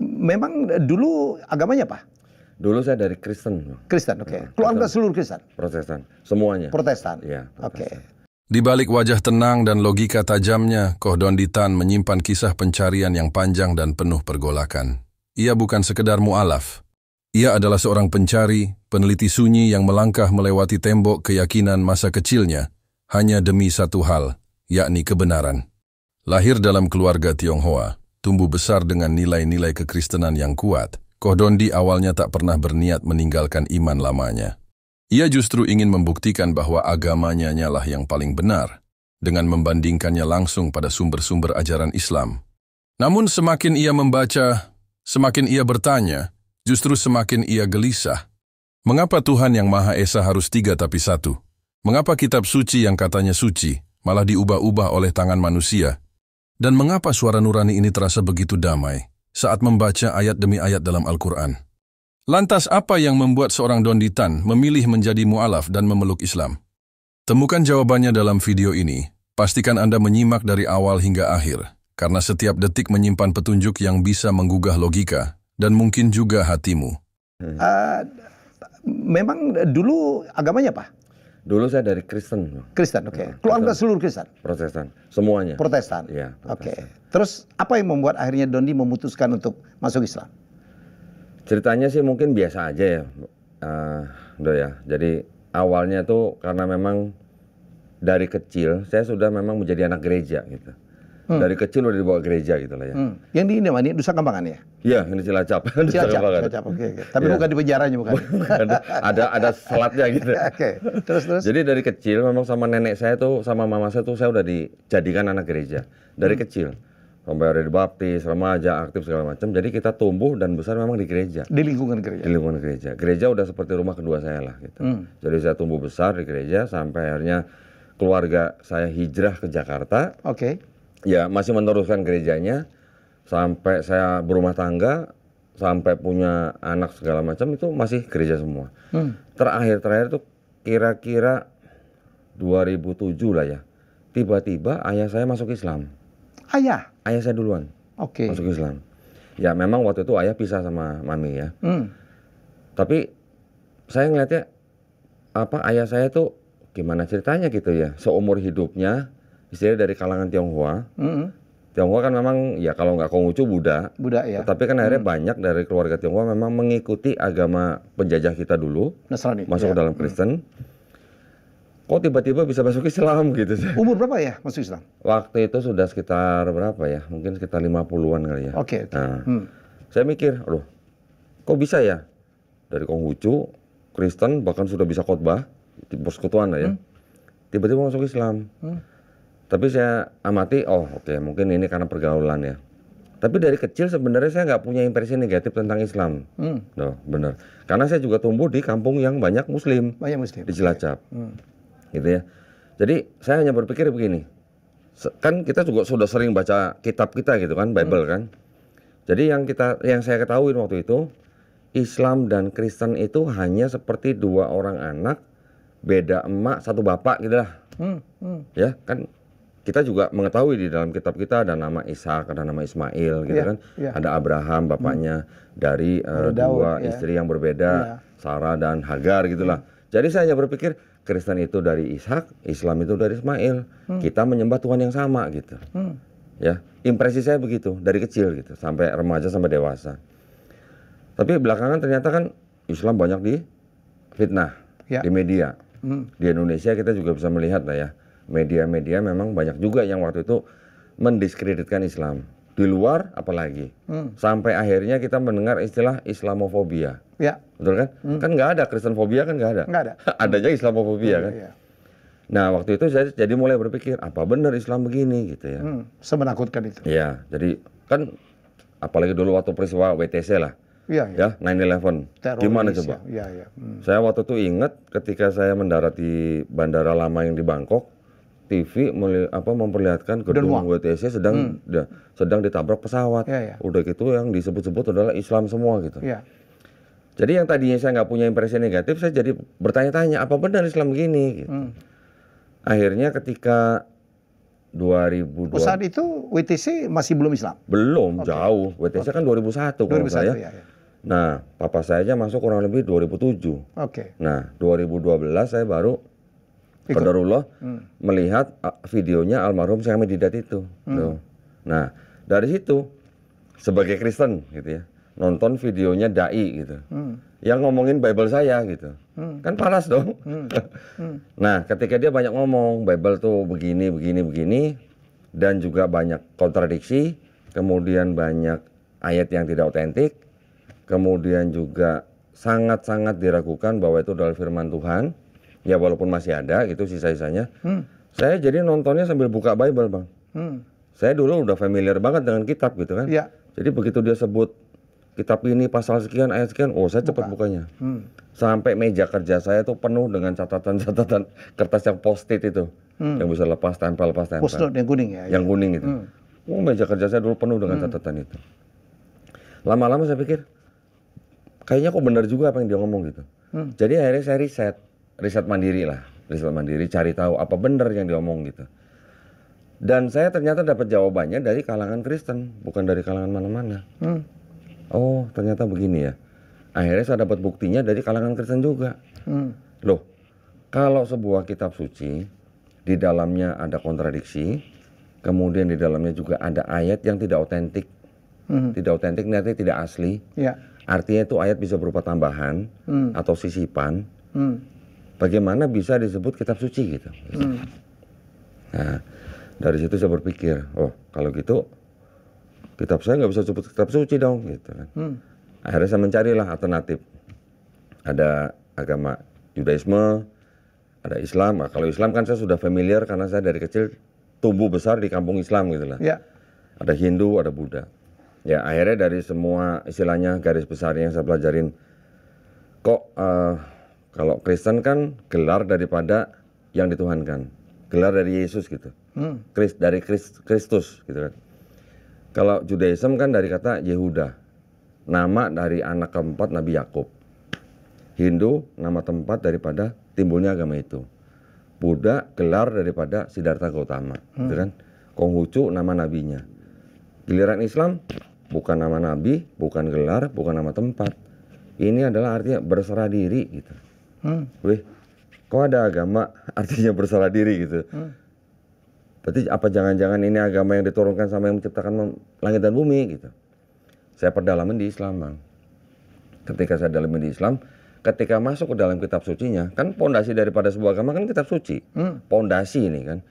Memang dulu agamanya apa? Dulu saya dari Kristen. Kristen, oke. Keluarga seluruh Kristen? Protestan, semuanya. Protestan? Iya, oke. Di balik wajah tenang dan logika tajamnya, Koh Dondi Tan menyimpan kisah pencarian yang panjang dan penuh pergolakan. Ia bukan sekedar mu'alaf. Ia adalah seorang pencari, peneliti sunyi yang melangkah melewati tembok keyakinan masa kecilnya, hanya demi satu hal, yakni kebenaran. Lahir dalam keluarga Tionghoa, tumbuh besar dengan nilai-nilai kekristenan yang kuat, Koh Dondi awalnya tak pernah berniat meninggalkan iman lamanya. Ia justru ingin membuktikan bahwa agamanya nyalah yang paling benar, dengan membandingkannya langsung pada sumber-sumber ajaran Islam. Namun semakin ia membaca, semakin ia bertanya, justru semakin ia gelisah. Mengapa Tuhan yang Maha Esa harus 3 tapi 1? Mengapa kitab suci yang katanya suci, malah diubah-ubah oleh tangan manusia? Dan mengapa suara nurani ini terasa begitu damai saat membaca ayat demi ayat dalam Al-Quran? Lantas apa yang membuat seorang Dondi Tan memilih menjadi mu'alaf dan memeluk Islam? Temukan jawabannya dalam video ini. Pastikan Anda menyimak dari awal hingga akhir, karena setiap detik menyimpan petunjuk yang bisa menggugah logika dan mungkin juga hatimu. Memang dulu agamanya apa? Dulu saya dari Kristen. Kristen, oke. Keluarga seluruh Kristen? Protestan, semuanya. Protestan? Iya. Oke. Terus apa yang membuat akhirnya Dondi memutuskan untuk masuk Islam? Ceritanya sih mungkin biasa aja ya, Do ya. Jadi awalnya tuh karena memang dari kecil saya sudah memang menjadi anak gereja gitu. Dari kecil udah dibawa gereja gitu lah ya. Yang di ini mana? Nusa Kambangan ya? Iya, ini Cilacap. Cilacap, oke. Tapi bukan di penjaranya bukan? ada selatnya gitu. Oke. Terus? Jadi dari kecil memang sama nenek saya tuh, sama mama saya tuh saya udah dijadikan anak gereja dari kecil. Sampai udah dibaptis, remaja, aktif segala macam. Jadi kita tumbuh dan besar memang di gereja. Di lingkungan gereja? Di lingkungan gereja. Gereja udah seperti rumah kedua saya lah gitu. Jadi saya tumbuh besar di gereja sampai akhirnya keluarga saya hijrah ke Jakarta. Oke. Ya masih meneruskan gerejanya. Sampai saya berumah tangga, sampai punya anak segala macam itu masih gereja semua. Terakhir tuh kira-kira 2007 lah ya. Tiba-tiba ayah saya masuk Islam. Ayah? Ayah saya duluan masuk Islam. Ya memang waktu itu ayah pisah sama mami ya. Tapi saya ngeliatnya ayah saya tuh gimana ceritanya gitu ya. Seumur hidupnya istilahnya dari kalangan Tionghoa. Tionghoa kan memang ya kalau nggak Konghucu Buddha ya. Tapi kan akhirnya banyak dari keluarga Tionghoa memang mengikuti agama penjajah kita dulu. Nasrani. Masuk ke dalam Kristen. Kok tiba-tiba bisa masuk Islam gitu. Umur berapa ya masuk Islam? Waktu itu sudah sekitar berapa ya? Mungkin sekitar 50-an kali ya. Oke. Nah, saya mikir, aduh, kok bisa ya? Dari Konghucu, Kristen, bahkan sudah bisa khotbah di persekutuan lah ya. Tiba-tiba masuk Islam. Tapi saya amati, oke, mungkin ini karena pergaulan ya. Tapi dari kecil sebenarnya saya nggak punya impresi negatif tentang Islam. Benar. Karena saya juga tumbuh di kampung yang banyak Muslim. Banyak Muslim. Di Cilacap. Gitu ya. Jadi saya hanya berpikir begini. Kan kita juga sudah sering baca kitab kita gitu kan, Bible kan. Jadi yang saya ketahui waktu itu, Islam dan Kristen itu hanya seperti dua orang anak, beda emak satu bapak gitu lah. Ya kan. Kita juga mengetahui di dalam kitab kita ada nama Ishak, ada nama Ismail gitu kan. Ada Abraham bapaknya dari dua istri yang berbeda, Sarah dan Hagar gitulah. Jadi saya hanya berpikir Kristen itu dari Ishak, Islam itu dari Ismail. Kita menyembah Tuhan yang sama gitu. Ya, impresi saya begitu dari kecil gitu sampai remaja sampai dewasa. Tapi belakangan ternyata kan Islam banyak di fitnah di media. Di Indonesia kita juga bisa melihat lah ya. Media-media memang banyak juga yang waktu itu mendiskreditkan Islam. Di luar apalagi. Sampai akhirnya kita mendengar istilah Islamofobia. Ya. Betul kan? Kan nggak ada Kristenfobia kan nggak ada. Nggak ada. Adanya Islamofobia kan. Nah waktu itu saya jadi mulai berpikir apa benar Islam begini gitu ya. Semenakutkan itu. Iya. Jadi kan apalagi dulu waktu peristiwa WTC lah. Ya 9/11. Gimana coba? Saya waktu itu ingat ketika saya mendarat di bandara lama yang di Bangkok. TV memperlihatkan gedung WTC sedang ditabrak pesawat. Udah gitu yang disebut-sebut adalah Islam semua gitu. Jadi yang tadinya saya nggak punya impresi negatif, saya jadi bertanya-tanya apa benar Islam begini gitu. Akhirnya ketika 2002. Oh, saat itu WTC masih belum Islam? Belum, jauh. WTC kan 2001 kalau 2001 saya. ya. Nah, papa saya aja masuk kurang lebih 2007. Oke. Nah, 2012 saya baru Ikut. qadarullah melihat videonya almarhum Syekh Ahmad Didat itu. Tuh. Nah, dari situ sebagai Kristen gitu ya, nonton videonya dai gitu. Yang ngomongin Bible saya gitu. Kan panas dong. Nah, ketika dia banyak ngomong Bible tuh begini dan juga banyak kontradiksi, kemudian banyak ayat yang tidak otentik, kemudian juga sangat-sangat diragukan bahwa itu adalah firman Tuhan. Ya walaupun masih ada gitu sisa-sisanya. Saya jadi nontonnya sambil buka Bible, Bang. Saya dulu udah familiar banget dengan kitab gitu kan. Iya. Jadi begitu dia sebut kitab ini pasal sekian, ayat sekian, oh saya cepat bukanya. Sampai meja kerja saya tuh penuh dengan catatan-catatan kertas yang post-it itu. Yang bisa lepas tempel. Post-note yang kuning ya? Yang kuning itu. Oh, meja kerja saya dulu penuh dengan catatan itu. Lama-lama saya pikir, kayaknya kok benar juga apa yang dia ngomong gitu. Jadi akhirnya saya riset mandiri lah. Riset mandiri, cari tahu apa benar yang dia ngomong gitu. Dan saya ternyata dapat jawabannya dari kalangan Kristen, bukan dari kalangan mana-mana. Oh, ternyata begini ya. Akhirnya saya dapat buktinya dari kalangan Kristen juga. Loh, kalau sebuah kitab suci, di dalamnya ada kontradiksi, kemudian di dalamnya juga ada ayat yang tidak otentik. Tidak otentik, artinya tidak asli. Ya. Artinya itu ayat bisa berupa tambahan atau sisipan. Bagaimana bisa disebut kitab suci gitu. Nah, dari situ saya berpikir, oh kalau gitu kitab saya nggak bisa disebut kitab suci dong gitu kan. Akhirnya saya mencarilah alternatif. Ada agama Judaisme, ada Islam. Nah, kalau Islam kan saya sudah familiar karena saya dari kecil tumbuh besar di kampung Islam gitu lah. Ya. Ada Hindu, ada Buddha. Ya akhirnya dari semua istilahnya garis besarnya yang saya pelajarin, kok kalau Kristen kan gelar daripada yang dituhankan, gelar dari Yesus gitu, dari Kristus gitu kan. Kalau Judaism kan dari kata Yehuda, nama dari anak keempat Nabi Yakub. Hindu nama tempat daripada timbulnya agama itu. Buddha gelar daripada Siddhartha Gautama, gitu kan. Konghucu nama nabinya. Giliran Islam bukan nama nabi, bukan gelar, bukan nama tempat. Ini adalah artinya berserah diri gitu. Wih, kok ada agama artinya berserah diri gitu. Berarti apa jangan-jangan ini agama yang diturunkan sama yang menciptakan langit dan bumi gitu. Saya perdalaman di Islam, Bang. Ketika saya dalamin di Islam, ketika masuk ke dalam kitab sucinya, kan pondasi daripada sebuah agama kan kitab suci. Pondasi ini kan.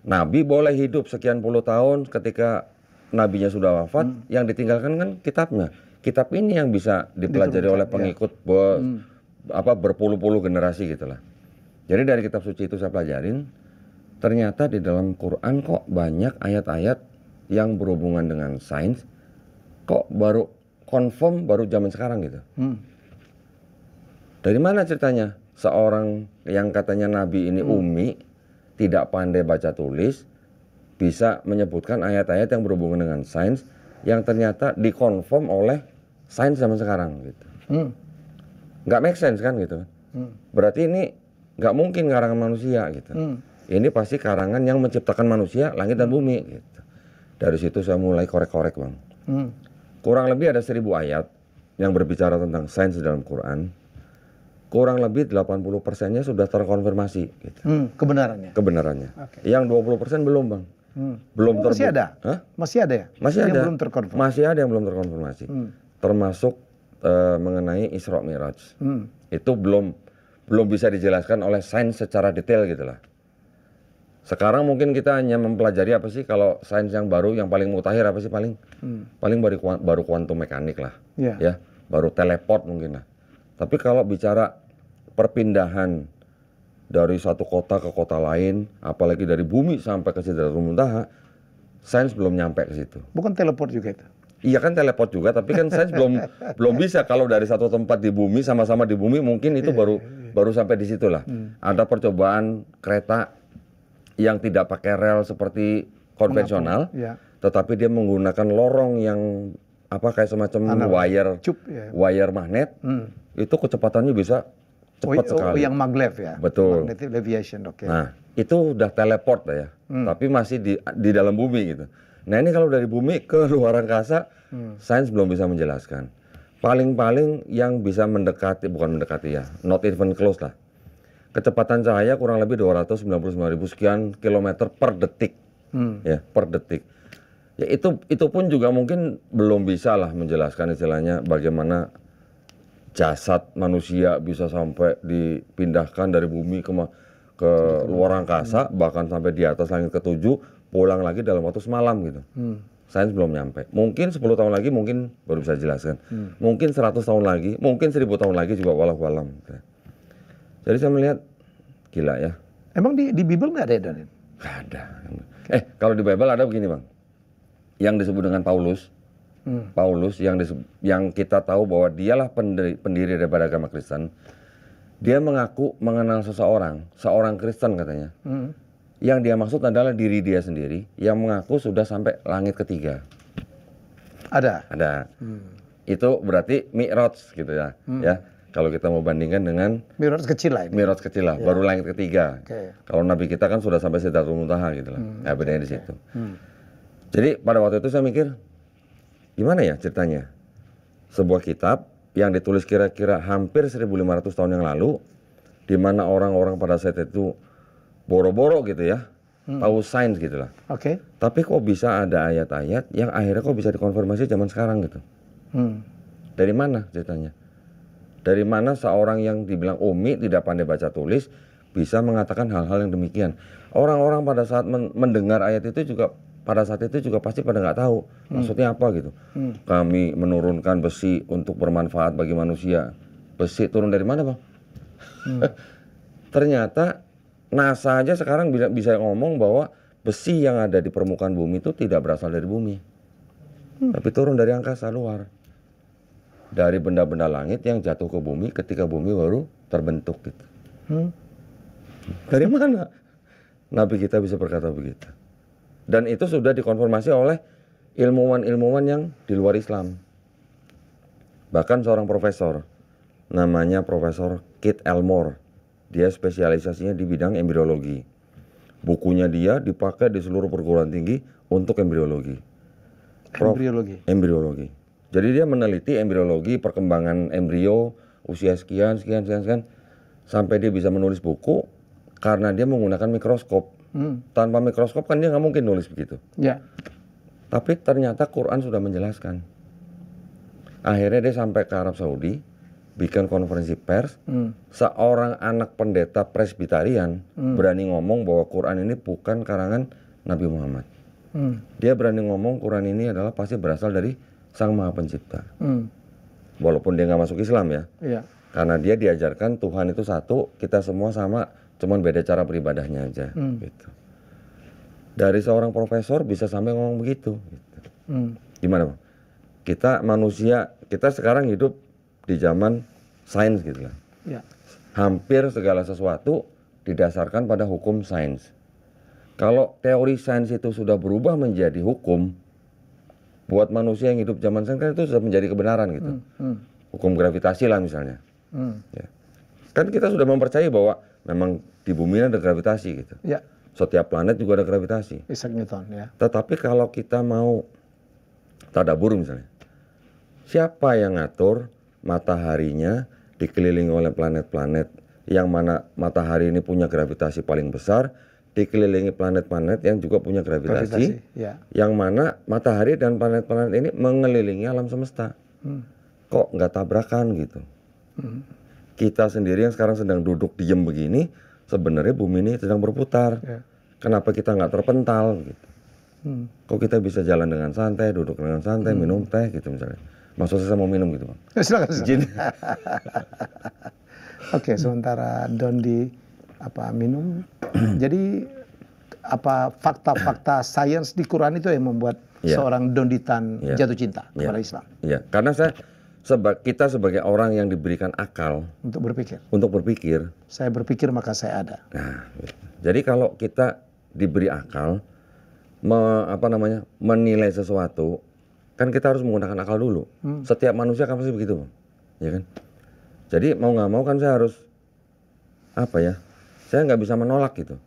Nabi boleh hidup sekian puluh tahun, ketika nabinya sudah wafat, yang ditinggalkan kan kitabnya. Kitab ini yang bisa dipelajari oleh pengikut berpuluh-puluh generasi gitulah. Jadi dari kitab suci itu saya pelajarin, ternyata di dalam Quran kok banyak ayat-ayat yang berhubungan dengan sains, kok baru confirm baru zaman sekarang gitu. Dari mana ceritanya? Seorang yang katanya nabi ini ummi, tidak pandai baca tulis, bisa menyebutkan ayat-ayat yang berhubungan dengan sains yang ternyata dikonfirm oleh sains zaman sekarang gitu. Nggak make sense kan gitu. Berarti ini nggak mungkin karangan manusia gitu. Ini pasti karangan yang menciptakan manusia, langit dan bumi gitu. Dari situ saya mulai korek-korek, Bang. Kurang lebih ada 1000 ayat yang berbicara tentang sains dalam Quran. Kurang lebih 80%-nya sudah terkonfirmasi gitu. Kebenarannya. Okay. Yang 20% belum, Bang. Belum masih ada? Hah? Masih ada ya? Masih ada. Yang belum terkonfirmasi. Masih ada yang belum terkonfirmasi. Termasuk mengenai Isra Mi'raj. Itu belum bisa dijelaskan oleh sains secara detail gitu lah. Sekarang mungkin kita hanya mempelajari apa sih kalau sains yang baru, yang paling mutakhir apa sih paling baru kuantum mekanik lah. Ya, baru teleport mungkin lah. Tapi kalau bicara perpindahan dari satu kota ke kota lain, apalagi dari bumi sampai ke Sidratul Muntaha, sains belum nyampe ke situ. Bukan teleport juga itu? Iya kan teleport juga, tapi kan sains belum bisa. Kalau dari satu tempat di bumi, sama-sama di bumi, mungkin itu baru sampai di situ lah. Ada percobaan kereta yang tidak pakai rel seperti konvensional, tetapi dia menggunakan lorong yang kayak semacam wire magnet. Itu kecepatannya bisa cepat sekali. Yang maglev ya. Betul. Magnetic levitation, oke. Nah, itu udah teleport ya, tapi masih di dalam bumi gitu. Nah ini kalau dari bumi ke luar angkasa, sains belum bisa menjelaskan. Paling-paling yang bisa mendekati, bukan mendekati ya, not even close lah. Kecepatan cahaya kurang lebih 299.000 sekian kilometer per detik, ya per detik. Ya itu pun juga mungkin belum bisa lah menjelaskan istilahnya bagaimana jasad manusia bisa sampai dipindahkan dari bumi ke luar angkasa, bahkan sampai di atas langit ketujuh, pulang lagi dalam waktu semalam gitu. Sains belum nyampe. Mungkin 10 tahun lagi mungkin baru bisa jelaskan. Mungkin 100 tahun lagi, mungkin 1000 tahun lagi juga walau alam. Jadi saya melihat gila ya. Emang di Bible nggak ada ya, Don? Nggak ada. Kalau di Bible ada begini bang, yang disebut dengan Paulus. Paulus yang kita tahu bahwa dialah pendiri daripada agama Kristen. Dia mengaku mengenal seorang Kristen katanya. Yang dia maksud adalah diri dia sendiri yang mengaku sudah sampai langit ketiga. Ada. Itu berarti Mi'raj gitu ya. Ya, kalau kita mau bandingkan dengan Mi'raj kecil lah ini. Mi'raj kecil lah, baru langit ketiga. Okay. Kalau Nabi kita kan sudah sampai Sidratul Muntaha gitu lah. Ya bedanya di situ. Jadi pada waktu itu saya mikir, gimana ya ceritanya? Sebuah kitab yang ditulis kira-kira hampir 1500 tahun yang lalu, di mana orang-orang pada saat itu boro-boro gitu ya, tahu sains gitu lah. Oke. Tapi kok bisa ada ayat-ayat yang akhirnya kok bisa dikonfirmasi zaman sekarang gitu? Dari mana ceritanya? Dari mana seorang yang dibilang umi tidak pandai baca tulis bisa mengatakan hal-hal yang demikian? Orang-orang pada saat mendengar ayat itu juga pada saat itu juga pasti pada nggak tahu maksudnya apa gitu. Kami menurunkan besi untuk bermanfaat bagi manusia. Besi turun dari mana bang? Ternyata NASA aja sekarang bisa ngomong bahwa besi yang ada di permukaan bumi itu tidak berasal dari bumi, tapi turun dari angkasa luar, dari benda-benda langit yang jatuh ke bumi ketika bumi baru terbentuk gitu. Dari mana Nabi kita bisa berkata begitu? Dan itu sudah dikonfirmasi oleh ilmuwan-ilmuwan yang di luar Islam. Bahkan seorang profesor, namanya Profesor Keith Elmore. Dia spesialisasinya di bidang embriologi. Bukunya dia dipakai di seluruh perguruan tinggi untuk embriologi. Embriologi. Jadi dia meneliti embriologi, perkembangan embrio, usia sekian, sampai dia bisa menulis buku karena dia menggunakan mikroskop. Tanpa mikroskop kan dia nggak mungkin nulis begitu. Ya. Tapi ternyata Quran sudah menjelaskan. Akhirnya dia sampai ke Arab Saudi, bikin konferensi pers. Seorang anak pendeta presbyterian berani ngomong bahwa Quran ini bukan karangan Nabi Muhammad. Dia berani ngomong Quran ini adalah pasti berasal dari Sang Maha Pencipta. Walaupun dia nggak masuk Islam ya. Iya. Karena dia diajarkan Tuhan itu satu, kita semua sama, cuman beda cara beribadahnya aja. Gitu. Dari seorang profesor bisa sampai ngomong begitu. Gitu. Gimana bang? Kita manusia, kita sekarang hidup di zaman sains gitu lah. Ya. Hampir segala sesuatu didasarkan pada hukum sains. Kalau teori sains itu sudah berubah menjadi hukum, buat manusia yang hidup zaman sains kan itu sudah menjadi kebenaran gitu. Hukum gravitasi lah misalnya. Ya. Kan kita sudah mempercayai bahwa memang di bumi ada gravitasi gitu. Ya. Setiap planet juga ada gravitasi. Isaac Newton ya. Tetapi kalau kita mau tadabur misalnya, siapa yang ngatur mataharinya dikelilingi oleh planet-planet yang mana matahari ini punya gravitasi paling besar, dikelilingi planet-planet yang juga punya gravitasi ya. Yang mana matahari dan planet-planet ini mengelilingi alam semesta. Kok nggak tabrakan gitu? Kita sendiri yang sekarang sedang duduk diem begini, sebenarnya bumi ini sedang berputar. Ya. Kenapa kita nggak terpental gitu? Kok kita bisa jalan dengan santai, duduk dengan santai, minum teh gitu misalnya. Maksud saya mau minum gitu bang. Silakan. Oke, sementara Don minum. Jadi fakta-fakta sains di Quran itu yang membuat seorang Don Ditan jatuh cinta kepada Islam. Iya, karena kita sebagai orang yang diberikan akal untuk berpikir. Saya berpikir maka saya ada. Nah, jadi kalau kita diberi akal, menilai sesuatu, kan kita harus menggunakan akal dulu. Setiap manusia kan pasti begitu, ya kan? Jadi mau nggak mau kan saya harus apa ya? Saya nggak bisa menolak gitu.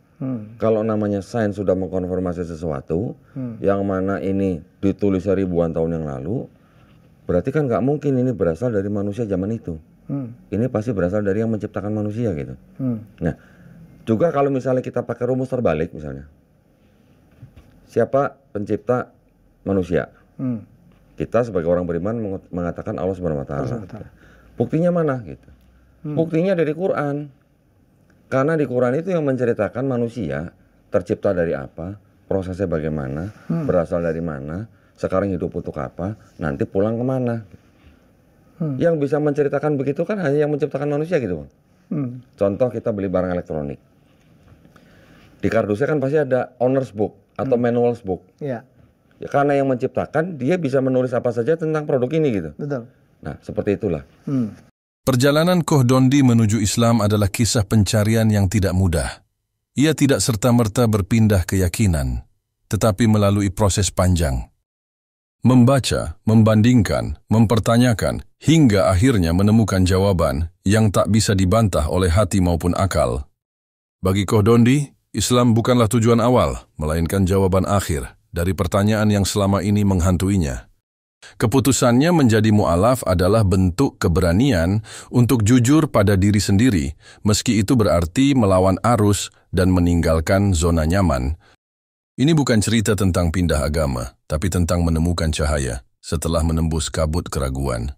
Kalau namanya sains sudah mengkonfirmasi sesuatu yang mana ini ditulis ribuan tahun yang lalu, berarti kan nggak mungkin ini berasal dari manusia zaman itu. Ini pasti berasal dari yang menciptakan manusia gitu. Nah, juga kalau misalnya kita pakai rumus terbalik misalnya, siapa pencipta manusia? Kita sebagai orang beriman mengatakan Allah Subhanahu Wa Taala. Buktinya mana? Gitu. Buktinya dari Quran. Karena di Quran itu yang menceritakan manusia tercipta dari apa, prosesnya bagaimana, berasal dari mana, sekarang hidup untuk apa, nanti pulang kemana. Yang bisa menceritakan begitu kan hanya yang menciptakan manusia gitu. Contoh kita beli barang elektronik. Di kardusnya kan pasti ada owner's book atau manual's book. Ya, karena yang menciptakan dia bisa menulis apa saja tentang produk ini gitu. Betul. Nah seperti itulah. Perjalanan Koh Dondi menuju Islam adalah kisah pencarian yang tidak mudah. Ia tidak serta-merta berpindah keyakinan, tetapi melalui proses panjang. Membaca, membandingkan, mempertanyakan, hingga akhirnya menemukan jawaban yang tak bisa dibantah oleh hati maupun akal. Bagi Koh Dondi, Islam bukanlah tujuan awal, melainkan jawaban akhir dari pertanyaan yang selama ini menghantuinya. Keputusannya menjadi mu'alaf adalah bentuk keberanian untuk jujur pada diri sendiri, meski itu berarti melawan arus dan meninggalkan zona nyaman. Ini bukan cerita tentang pindah agama, tapi tentang menemukan cahaya setelah menembus kabut keraguan.